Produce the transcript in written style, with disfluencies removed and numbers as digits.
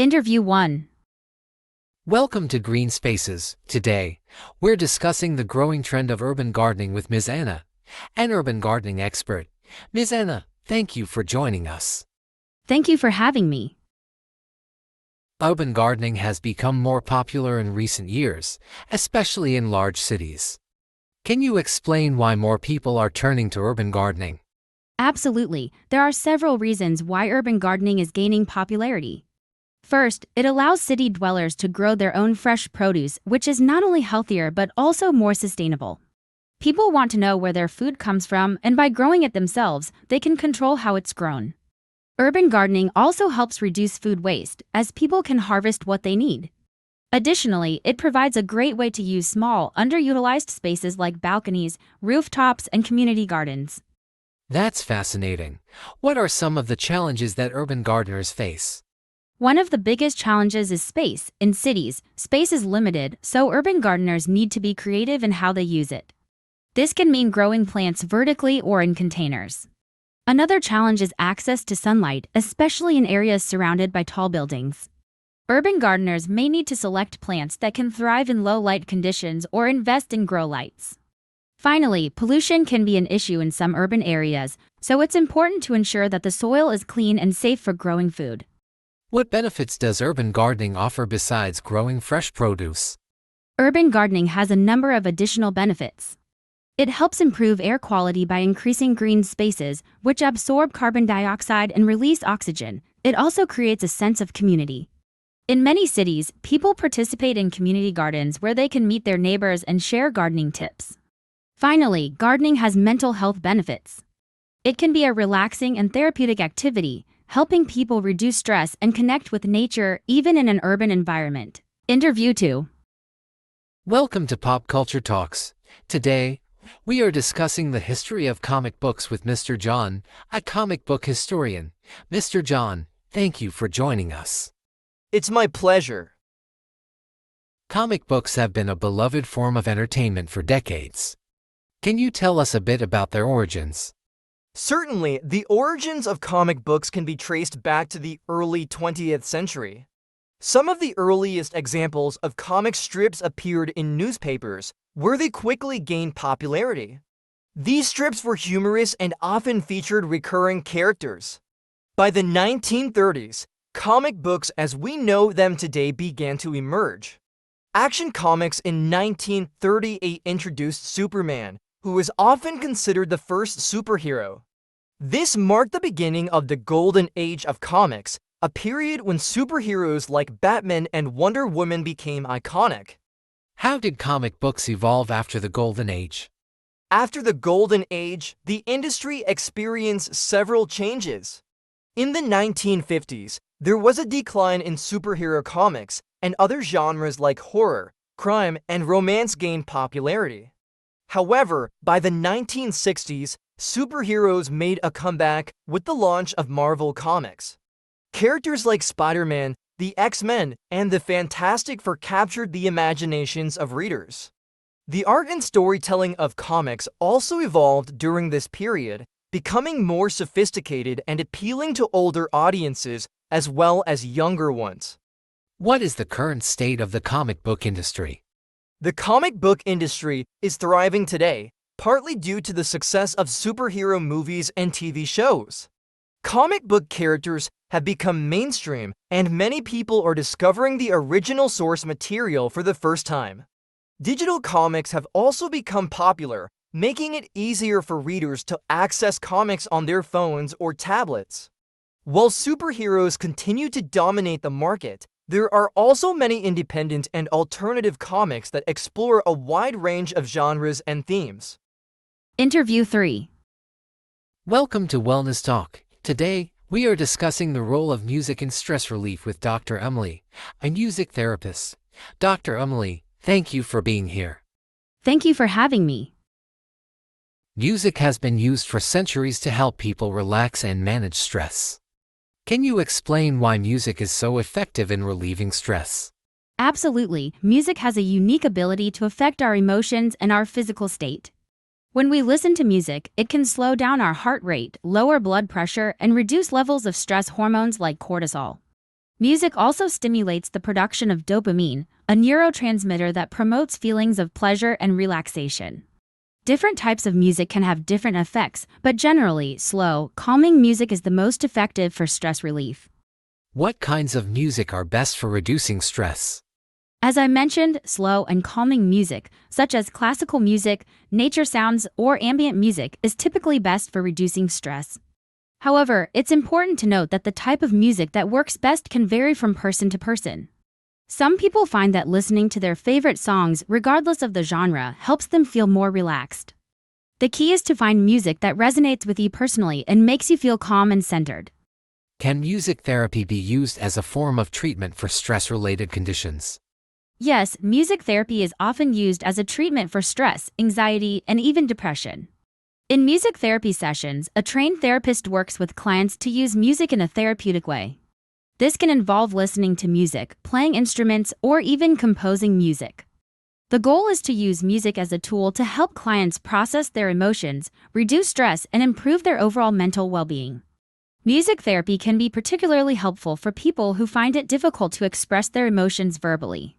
Interview 1. Welcome to Green Spaces. Today, we're discussing the growing trend of urban gardening with Ms. Anna, an urban gardening expert. Ms. Anna, thank you for joining us. Thank you for having me. Urban gardening has become more popular in recent years, especially in large cities. Can you explain why more people are turning to urban gardening? Absolutely. There are several reasons why urban gardening is gaining popularity. First, it allows city dwellers to grow their own fresh produce, which is not only healthier but also more sustainable. People want to know where their food comes from, and by growing it themselves, they can control how it's grown. Urban gardening also helps reduce food waste, as people can harvest what they need. Additionally, it provides a great way to use small, underutilized spaces like balconies, rooftops, and community gardens. That's fascinating. What are some of the challenges that urban gardeners face? One of the biggest challenges is space. In cities, space is limited, so urban gardeners need to be creative in how they use it. This can mean growing plants vertically or in containers. Another challenge is access to sunlight, especially in areas surrounded by tall buildings. Urban gardeners may need to select plants that can thrive in low light conditions or invest in grow lights. Finally, pollution can be an issue in some urban areas, so it's important to ensure that the soil is clean and safe for growing food. What benefits does urban gardening offer besides growing fresh produce? Urban gardening has a number of additional benefits. It helps improve air quality by increasing green spaces, which absorb carbon dioxide and release oxygen. It also creates a sense of community. In many cities, people participate in community gardens where they can meet their neighbors and share gardening tips. Finally, gardening has mental health benefits. It can be a relaxing and therapeutic activity, helping people reduce stress and connect with nature even in an urban environment. Interview 2. Welcome to Pop Culture Talks. Today, we are discussing the history of comic books with Mr. John, a comic book historian. Mr. John, thank you for joining us. It's my pleasure. Comic books have been a beloved form of entertainment for decades. Can you tell us a bit about their origins? Certainly, the origins of comic books can be traced back to the early 20th century. Some of the earliest examples of comic strips appeared in newspapers, where they quickly gained popularity. These strips were humorous and often featured recurring characters. By the 1930s, comic books as we know them today began to emerge. Action Comics in 1938 introduced Superman, who is often considered the first superhero. This marked the beginning of the golden age of comics, a period when superheroes like Batman and Wonder Woman became iconic. How did comic books evolve after the Golden Age? After the Golden Age, the industry experienced several changes. In the 1950s, there was a decline in superhero comics, and other genres like horror, crime, and romance gained popularity. However, by the 1960s, superheroes made a comeback with the launch of Marvel Comics. Characters like Spider-Man, the X-Men, and the Fantastic Four captured the imaginations of readers. The art and storytelling of comics also evolved during this period, becoming more sophisticated and appealing to older audiences as well as younger ones. What is the current state of the comic book industry? The comic book industry is thriving today, partly due to the success of superhero movies and TV shows. Comic book characters have become mainstream, and many people are discovering the original source material for the first time. Digital comics have also become popular, making it easier for readers to access comics on their phones or tablets. While superheroes continue to dominate the market, there are also many independent and alternative comics that explore a wide range of genres and themes. Interview 3. Welcome to Wellness Talk. Today, we are discussing the role of music in stress relief with Dr. Emily, a music therapist. Dr. Emily, thank you for being here. Thank you for having me. Music has been used for centuries to help people relax and manage stress. Can you explain why music is so effective in relieving stress? Absolutely, music has a unique ability to affect our emotions and our physical state. When we listen to music, it can slow down our heart rate, lower blood pressure, and reduce levels of stress hormones like cortisol. Music also stimulates the production of dopamine, a neurotransmitter that promotes feelings of pleasure and relaxation. Different types of music can have different effects, but generally, slow, calming music is the most effective for stress relief. What kinds of music are best for reducing stress? As I mentioned, slow and calming music, such as classical music, nature sounds, or ambient music, is typically best for reducing stress. However, it's important to note that the type of music that works best can vary from person to person. Some people find that listening to their favorite songs, regardless of the genre, helps them feel more relaxed. The key is to find music that resonates with you personally and makes you feel calm and centered. Can music therapy be used as a form of treatment for stress-related conditions? Yes, music therapy is often used as a treatment for stress, anxiety, and even depression. In music therapy sessions, a trained therapist works with clients to use music in a therapeutic way. This can involve listening to music, playing instruments, or even composing music. The goal is to use music as a tool to help clients process their emotions, reduce stress, and improve their overall mental well-being. Music therapy can be particularly helpful for people who find it difficult to express their emotions verbally.